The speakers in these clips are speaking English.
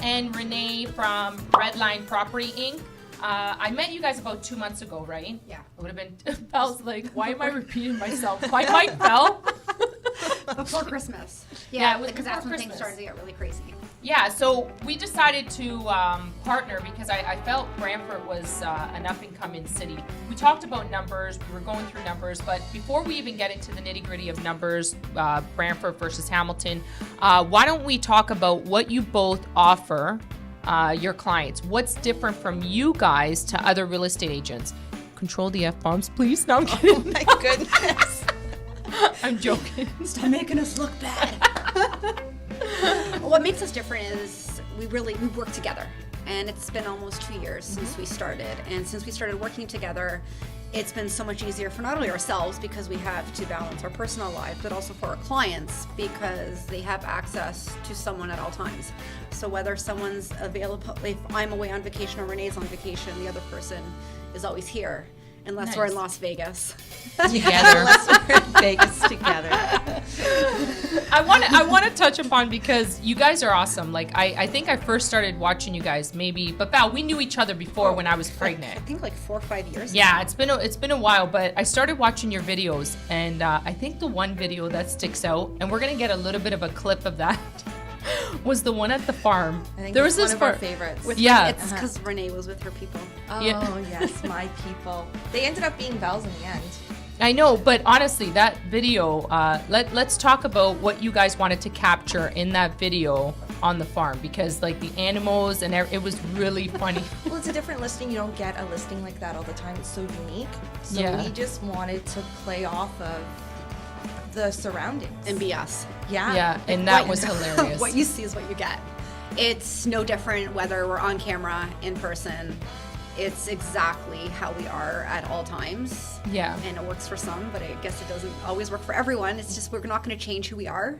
and Renee from Redline Properties Inc. I met you guys about 2 months ago, right? Yeah. It would have been, Val's like, why am I repeating myself? My mic fell. Before Christmas. Yeah, it was because before that's when things Christmas. started to get really crazy. Yeah, so we decided to partner because I felt Brantford was an up-and-coming city. We talked about numbers, we were going through numbers, but before we even get into the nitty-gritty of numbers, Brantford versus Hamilton, why don't we talk about what you both offer your clients? What's different from you guys to other real estate agents? Control the F-bombs, please. No, I'm kidding. Oh my goodness. I'm joking. Stop making us look bad. What makes us different is we work together, and it's been almost 2 years since we started. And since we started working together, it's been so much easier for not only ourselves because we have to balance our personal life, but also for our clients because they have access to someone at all times. So whether someone's available, if I'm away on vacation or Renee's on vacation, the other person is always here. Unless we're in Las Vegas. Together. Unless we're in Vegas together. I want to touch upon because you guys are awesome. Like I think I first started watching you guys but Val, we knew each other before when I was pregnant. I think like 4 or 5 years. Yeah, now. it's been a while, but I started watching your videos, and I think the one video that sticks out, and we're gonna get a little bit of a clip of that, was the one at the farm. I think there it's was one this of our part. favorites. It's because Renee was with her people. Oh, Yeah. yes, my people. They ended up being Val's in the end. I know, but honestly, that video, let's talk about what you guys wanted to capture in that video on the farm, because like the animals and it was really funny. Well, it's a different listing. You don't get a listing like that all the time. It's so unique. So Yeah. we just wanted to play off of the surroundings. And be us. Yeah, and that was hilarious. What you see is what you get. It's no different whether we're on camera, in person. It's exactly how we are at all times. Yeah. And it works for some, but I guess it doesn't always work for everyone. It's just we're not going to change who we are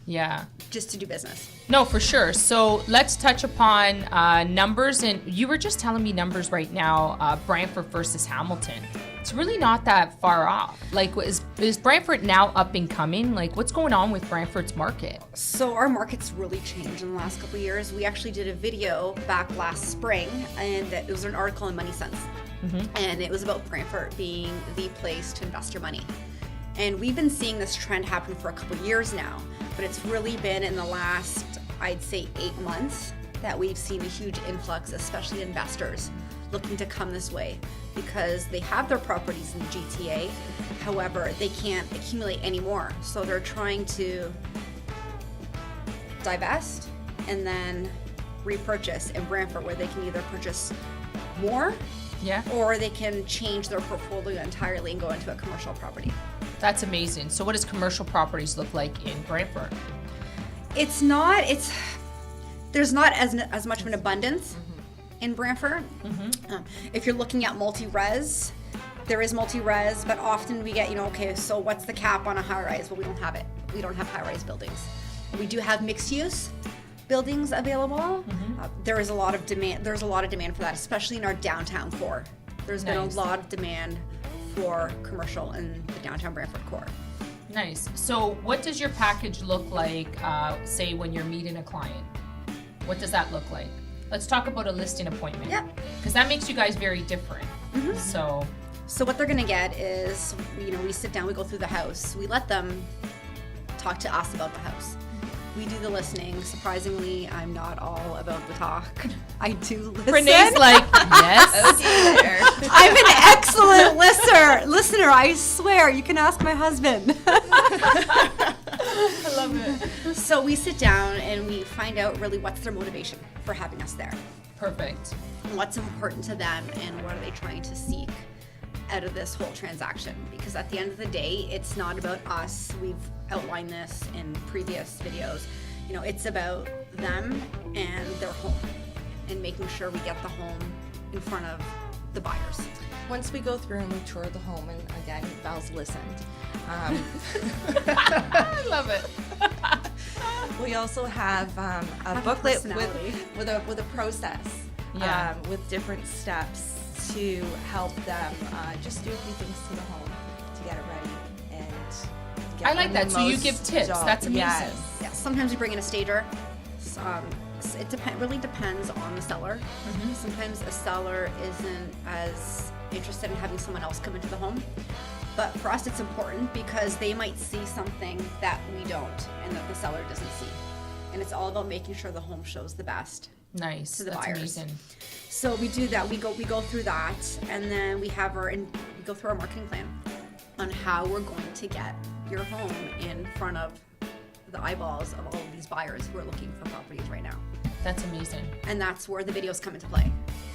Yeah. just to do business. No, for sure. So let's touch upon numbers. And you were just telling me numbers right now, Brantford versus Hamilton. It's really not that far off. Like, is Brantford now up and coming? Like, what's going on with Brantford's market? So our market's really changed in the last couple of years. We actually did a video back last spring, and it was an article in Money Sense. And it was about Brantford being the place to invest your money. And we've been seeing this trend happen for a couple of years now, but it's really been in the last, I'd say, 8 months that we've seen a huge influx, especially investors looking to come this way because they have their properties in the GTA. However, they can't accumulate anymore. So they're trying to divest and then repurchase in Brantford, where they can either purchase more or they can change their portfolio entirely and go into a commercial property. That's amazing. So what does commercial properties look like in Brantford? There's not as much of an abundance in Brantford. If you're looking at multi-res, there is multi-res, but often we get, okay, so what's the cap on a high-rise? Well, we don't have it. We don't have high-rise buildings. We do have mixed-use buildings available. There is a lot of demand. There's a lot of demand for that, especially in our downtown core. There's been a lot of demand for commercial in the downtown Brantford core. Nice. So what does your package look like, say, when you're meeting a client? What does that look like? Let's talk about a listing appointment. Yeah. Because that makes you guys very different. So what they're going to get is, we sit down, we go through the house. We let them talk to us about the house. We do the listening. Surprisingly, I'm not all about the talk. I do listen. Renee's like, yes. I'm an excellent listener. I swear. You can ask my husband. I love it. So we sit down and we find out really what's their motivation for having us there. Perfect. What's important to them and what are they trying to seek out of this whole transaction, because at the end of the day, it's not about us. We've outlined this in previous videos. It's about them and their home and making sure we get the home in front of the buyers. Once we go through and we tour the home, and again, Val's listened. I love it. We also have a booklet with a process with different steps to help them just do a few things to the home to get it ready and get I like that. So you give tips. job. That's amazing. Yes. Yeah, sometimes we bring in a stager. really depends on the seller. Sometimes a seller isn't as interested in having someone else come into the home. But for us, it's important because they might see something that we don't and that the seller doesn't see. And it's all about making sure the home shows the best Nice. to the That's buyers. amazing. So we do that. We go through that, and then we go through our marketing plan on how we're going to get your home in front of the eyeballs of all of these buyers who are looking for properties right now. That's amazing. And that's where the videos come into play.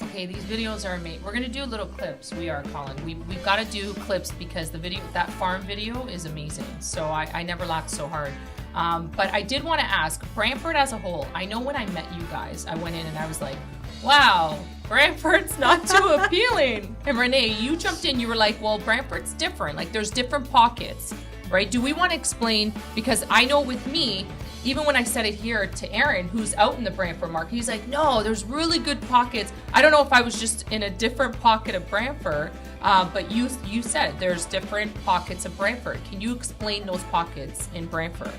Okay, these videos are amazing. We're gonna do little clips. We are, Colin. We've got to do clips because that farm video is amazing. So I never laughed so hard. But I did want to ask, Brantford as a whole, I know when I met you guys, I went in and I was like, wow, Brantford's not too appealing. And Renee, you jumped in, you were like, well, Brantford's different. Like, there's different pockets, right? Do we want to explain? Because I know with me, even when I said it here to Aaron, who's out in the Brantford market, he's like, no, there's really good pockets. I don't know if I was just in a different pocket of Brantford, but you said there's different pockets of Brantford. Can you explain those pockets in Brantford?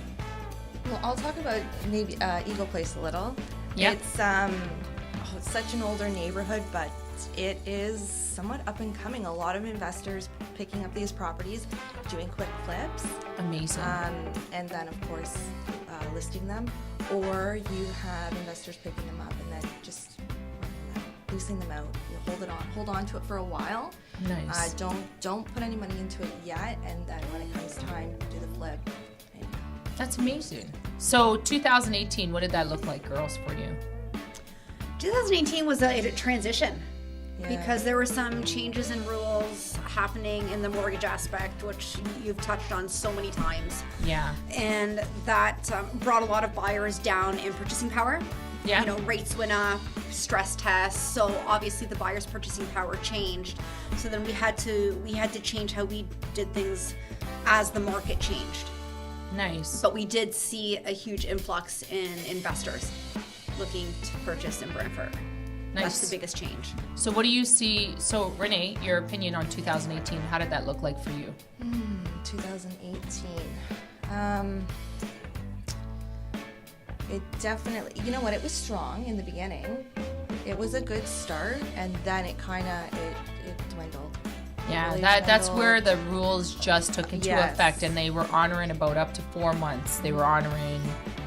Well, I'll talk about maybe Eagle Place a little. Yeah. It's such an older neighborhood, but it is somewhat up and coming. A lot of investors picking up these properties, doing quick flips. Amazing. And then, of course, listing them. Or you have investors picking them up and then just leasing them out. You hold on to it for a while. Nice. Don't put any money into it yet, and then when it comes time, do the flip. That's amazing. So 2018, what did that look like, girls, for you? 2018 was a transition. Yeah. Because there were some changes in rules happening in the mortgage aspect, which you've touched on so many times. Yeah. And that brought a lot of buyers down in purchasing power. Yeah. You know, rates went up, stress tests, so obviously the buyer's purchasing power changed. So then we had to change how we did things as the market changed. Nice. But we did see a huge influx in investors looking to purchase in Brantford. Nice. That's the biggest change. So what do you see? So Renee, your opinion on 2018, how did that look like for you? 2018. It definitely, you know what, it was strong in the beginning. It was a good start, and then it dwindled. Yeah, Really that's dwindled. where the rules just took into Yes. effect, and they were honoring about up to 4 months. They were honoring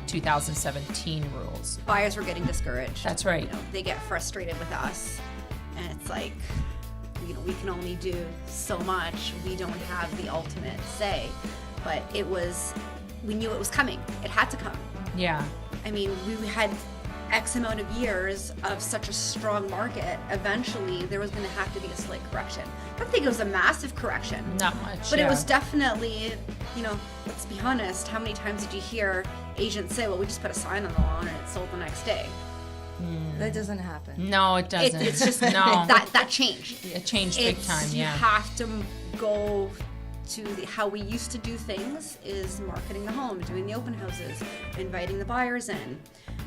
2017 rules. Buyers were getting discouraged. That's right. You know, they get frustrated with us, and it's like, you know, we can only do so much. We don't have the ultimate say. But we knew it was coming. It had to come. Yeah. I mean, we had X amount of years of such a strong market. Eventually, there was going to have to be a slight correction. I don't think it was a massive correction. Not much. But yeah. it was definitely, you know, let's be honest, how many times did you hear agents say, well, we just put a sign on the lawn and it sold the next day? That doesn't happen. No, it doesn't. It's just, no. that changed. It changed big time. You Yeah. have to go to how we used to do things is marketing the home, doing the open houses, inviting the buyers in.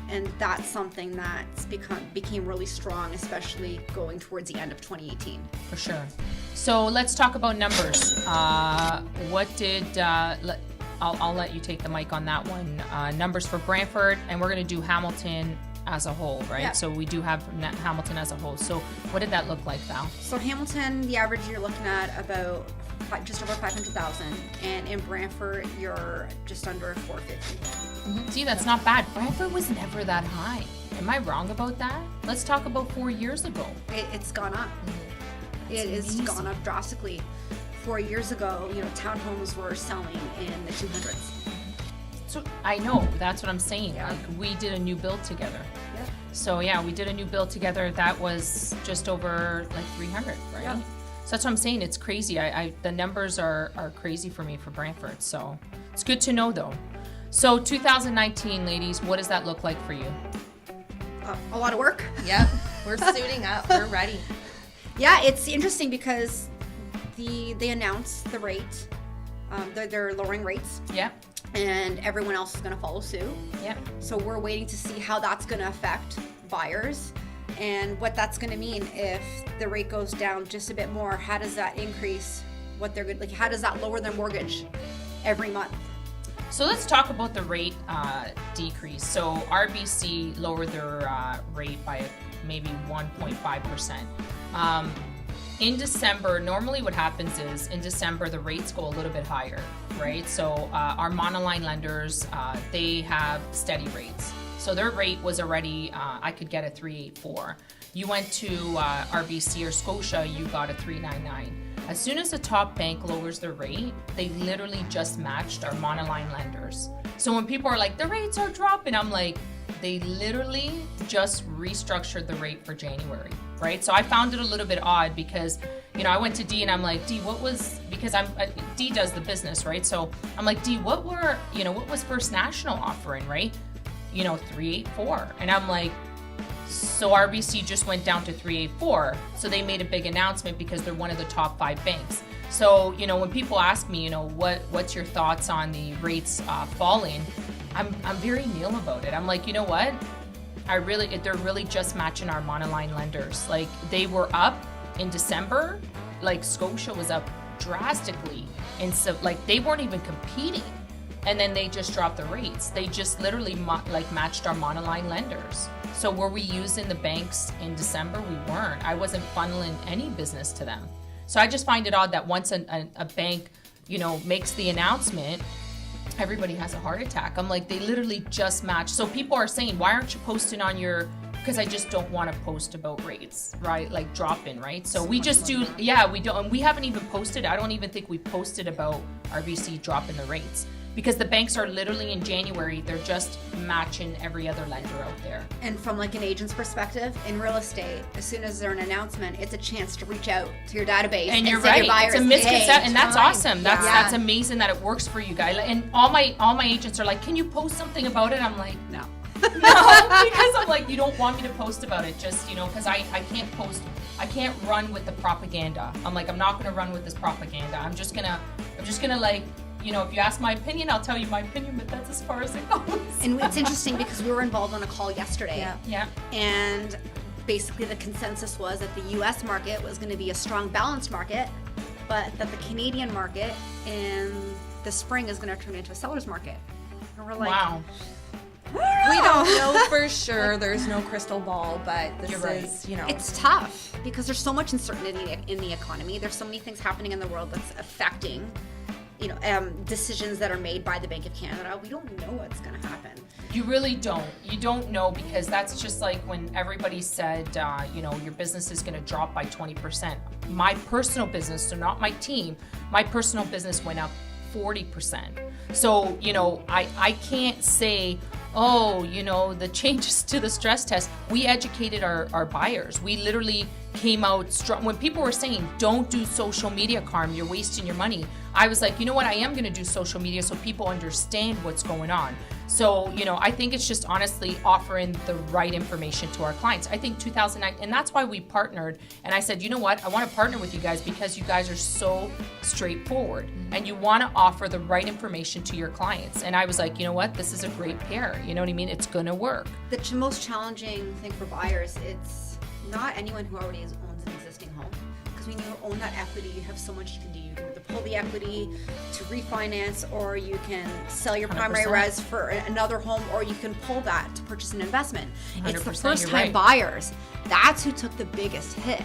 And that's something that's became really strong, especially going towards the end of 2018. For sure. So let's talk about numbers. What did I'll let you take the mic on that one. Numbers for Brantford, and we're going to do Hamilton as a whole, right? Yeah. So we do have Hamilton as a whole. So what did that look like, Val? So Hamilton, the average you're looking at about just over 500,000, and in Brantford you're just under 450. See, that's not bad. Brantford was never that high. Am I wrong about that? Let's talk about 4 years ago. It's gone up. It has amazing. gone up drastically. 4 years ago, you know, townhomes were selling in the 200s. So I know, that's what I'm saying. Yeah. Like, we did a new build together. Yeah. So yeah, we did a new build together. That was just over like 300, right? Yeah. So that's what I'm saying. It's crazy. The numbers are crazy for me for Brantford. So it's good to know though. So 2019, ladies, what does that look like for you? A lot of work. Yep, we're suiting up. We're ready. Yeah, it's interesting because they announced the rate. They're lowering rates, Yeah. and everyone else is going to follow suit. Yeah. So we're waiting to see how that's going to affect buyers and what that's going to mean if the rate goes down just a bit more. How does that increase what they're good? Like, how does that lower their mortgage every month? So let's talk about the rate decrease. So RBC lowered their rate by maybe 1.5%. In December, normally what happens is in December, the rates go a little bit higher, right? So our monoline lenders, they have steady rates. So their rate was already, I could get a 3.84. You went to RBC or Scotia, you got a 3.99. As soon as the top bank lowers their rate, they literally just matched our monoline lenders. So when people are like, the rates are dropping, I'm like, they literally just restructured the rate for January, right? So I found it a little bit odd because, you know, I went to Dee and I'm like, Dee, what was, because Dee does the business, right? So I'm like, Dee, what was First National offering, right? 3.84. And I'm like, so RBC just went down to 3.84. So they made a big announcement because they're one of the top 5 banks. So, when people ask me, what's your thoughts on the rates falling, I'm very nil about it. I'm like, you know what? They're really just matching our monoline lenders. Like, they were up in December, like Scotia was up drastically. And so like they weren't even competing. And then they just dropped the rates. They just literally matched our monoline lenders. So were we using the banks in December? We weren't. I wasn't funneling any business to them. So I just find it odd that once a bank, makes the announcement, everybody has a heart attack. I'm like, they literally just matched. So people are saying, why aren't you posting on your, because I just don't want to post about rates, right? Like dropping, right? So we just do, we don't, and we haven't even posted, I don't even think we posted about RBC dropping the rates. Because the banks are literally in January, they're just matching every other lender out there. And from like an agent's perspective, in real estate, as soon as there's an announcement, it's a chance to reach out to your database and you're right. Your buyers, it's a misconception, and that's awesome. Yeah. That's amazing that it works for you guys. And all my agents are like, can you post something about it? I'm like, no. No, because I'm like, you don't want me to post about it, just because I can't post. I can't run with the propaganda. I'm like, I'm not going to run with this propaganda. I'm just gonna like. If you ask my opinion, I'll tell you my opinion, but that's as far as it goes. And it's interesting because we were involved on a call yesterday. Yeah. And basically the consensus was that the U.S. market was going to be a strong, balanced market, but that the Canadian market in the spring is going to turn into a seller's market. And we're like, wow. We don't know for sure. There's no crystal ball, but this is, It's tough because there's so much uncertainty in the economy. There's so many things happening in the world that's affecting decisions that are made by the Bank of Canada. We don't know what's going to happen. You really don't. You don't know, because that's just like when everybody said, your business is going to drop by 20%. My personal business, so not my team, my personal business went up 40%. So, I can't say, the changes to the stress test. We educated our buyers. We literally came out strong. When people were saying, don't do social media, Carm, you're wasting your money, I was like, you know what, I am going to do social media so people understand what's going on. So, I think it's just honestly offering the right information to our clients. I think 2009, and that's why we partnered. And I said, you know what, I want to partner with you guys because you guys are so straightforward and you want to offer the right information to your clients. And I was like, you know what, this is a great pair. You know what I mean? It's going to work. The most challenging thing for buyers, it's not anyone who already owns an existing home. Because when you own that equity, you have so much you can do. You can either pull the equity to refinance, or you can sell your primary 100%. res for another home, or you can pull that to purchase an investment. It's the 100%, first you're time right. buyers. That's who took the biggest hit.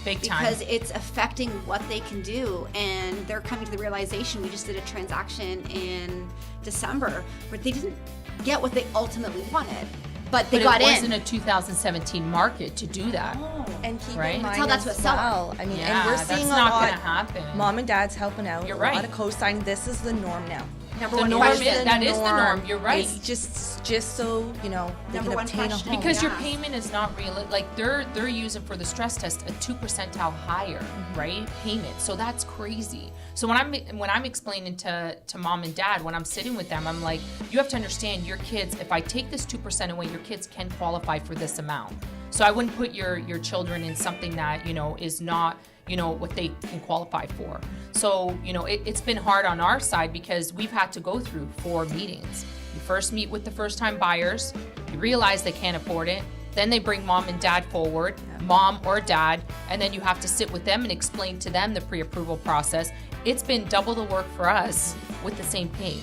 Big time. Because it's affecting what they can do, and they're coming to the realization. We just did a transaction in December where they didn't get what they ultimately wanted. But they got in. It wasn't a 2017 market to do that. And keep Right? in mind That's as what's well. I mean, Yeah, and we're that's seeing a not lot. gonna happen. Mom and dad's helping out. You're A right. lot of co-signing. This is the norm now. Number The one norm question. is that is the norm. You're right. It's just so they Number can one obtain a question. home. Because your Yeah. payment is not real. Like they're using for the stress test a 2 percentile higher, right? Payment. So that's crazy. So when I'm explaining to mom and dad, when I'm sitting with them, I'm like, you have to understand your kids. If I take this 2% away, your kids can qualify for this amount. So I wouldn't put your children in something that is not what they can qualify for. So it's been hard on our side because we've had to go through 4 meetings. You first meet with the first time buyers, you realize they can't afford it, then they bring mom and dad forward, mom or dad, and then you have to sit with them and explain to them the pre-approval process. It's been double the work for us with the same pay.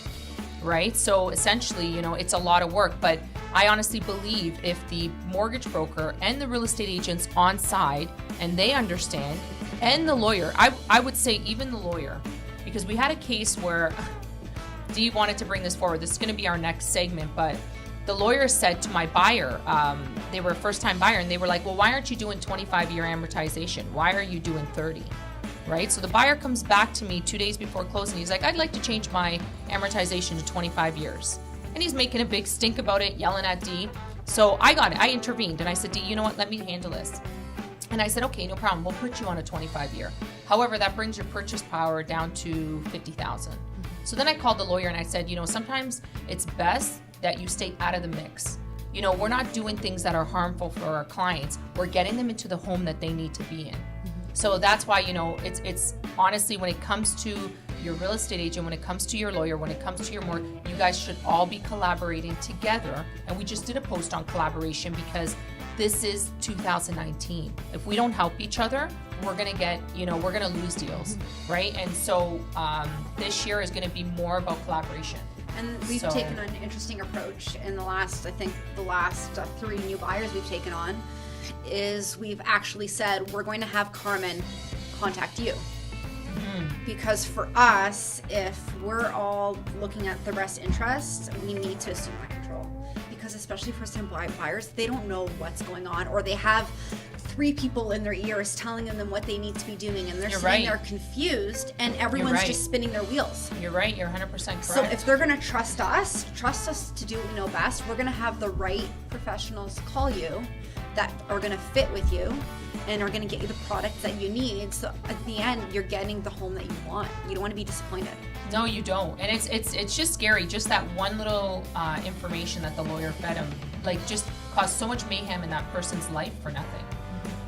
right? So essentially, you know, it's a lot of work, but I honestly believe if the mortgage broker and the real estate agents on side, and they understand, and the lawyer, I would say even the lawyer, because we had a case where Dee wanted to bring this forward. This is going to be our next segment, but the lawyer said to my buyer, they were a first-time buyer, and they were like, well, why aren't you doing 25-year amortization? Why are you doing 30? Right? So the buyer comes back to me 2 days before closing. He's like, I'd like to change my amortization to 25 years. And he's making a big stink about it, yelling at Dee. So I got it. I intervened, and I said, Dee, you know what? Let me handle this. And I said, okay, no problem. We'll put you on a 25-year. However, that brings your purchase power down to $50,000. So then I called the lawyer and I said, you know, sometimes it's best that you stay out of the mix. You know, we're not doing things that are harmful for our clients. We're getting them into the home that they need to be in. So that's why, you know, it's honestly, when it comes to your real estate agent, when it comes to your lawyer, when it comes to your mortgage, you guys should all be collaborating together. And we just did a post on collaboration because this is 2019. If we don't help each other, we're going to get, you know, we're going to lose deals, right? And so this year is going to be more about collaboration. And we've taken an interesting approach in the last, I think the last 3 new buyers we've taken on is we've actually said we're going to have Carmen contact you. Because for us, if we're all looking at the best interests, we need to assume that control. Because especially first-time buyers, they don't know what's going on, or they have 3 people in their ears telling them what they need to be doing, and they're sitting there confused, and everyone's just spinning their wheels. You're right. You're 100% correct. So if they're going to trust us to do what we know best, we're going to have the right professionals call you that are going to fit with you and are going to get you the products that you need. So at the end, you're getting the home that you want. You don't want to be disappointed. No, you don't. And it's just scary. Just that one little information that the lawyer fed him, like, just caused so much mayhem in that person's life for nothing.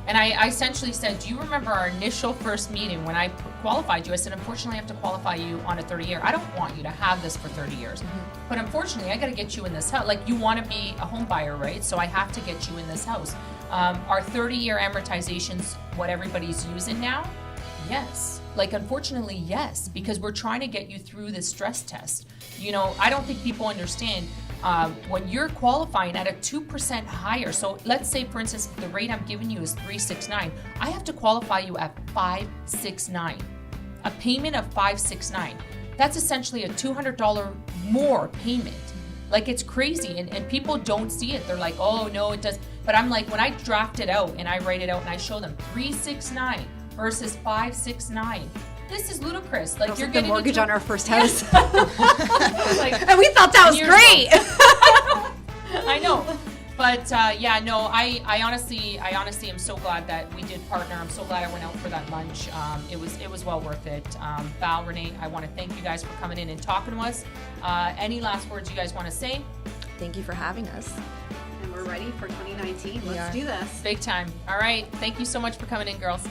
And I essentially said, do you remember our initial first meeting when I qualified you? I said, unfortunately, I have to qualify you on a 30-year. I don't want you to have this for 30 years. But unfortunately, I got to get you in this house. Like, you want to be a home buyer, right? So I have to get you in this house. Our 30-year amortization's what everybody's using now? Yes. Like, unfortunately, yes, because we're trying to get you through this stress test. You know, I don't think people understand when you're qualifying at a 2% higher. So let's say, for instance, the rate I'm giving you is 369. I have to qualify you at 569. A payment of 569. That's essentially a $200 more payment. Like, it's crazy, and people don't see it. They're like, oh, no, it does. But I'm like, when I draft it out and I write it out and I show them 369 versus 569, this is ludicrous. Like, you're getting the mortgage on our first house. Like, and we thought that was great. I know. But I honestly am so glad that we did partner. I'm so glad I went out for that lunch. It was well worth it. Val, Renee, I want to thank you guys for coming in and talking to us. Any last words you guys want to say? Thank you for having us. And we're ready for 2019. Let's do this. Big time. All right. Thank you so much for coming in, girls.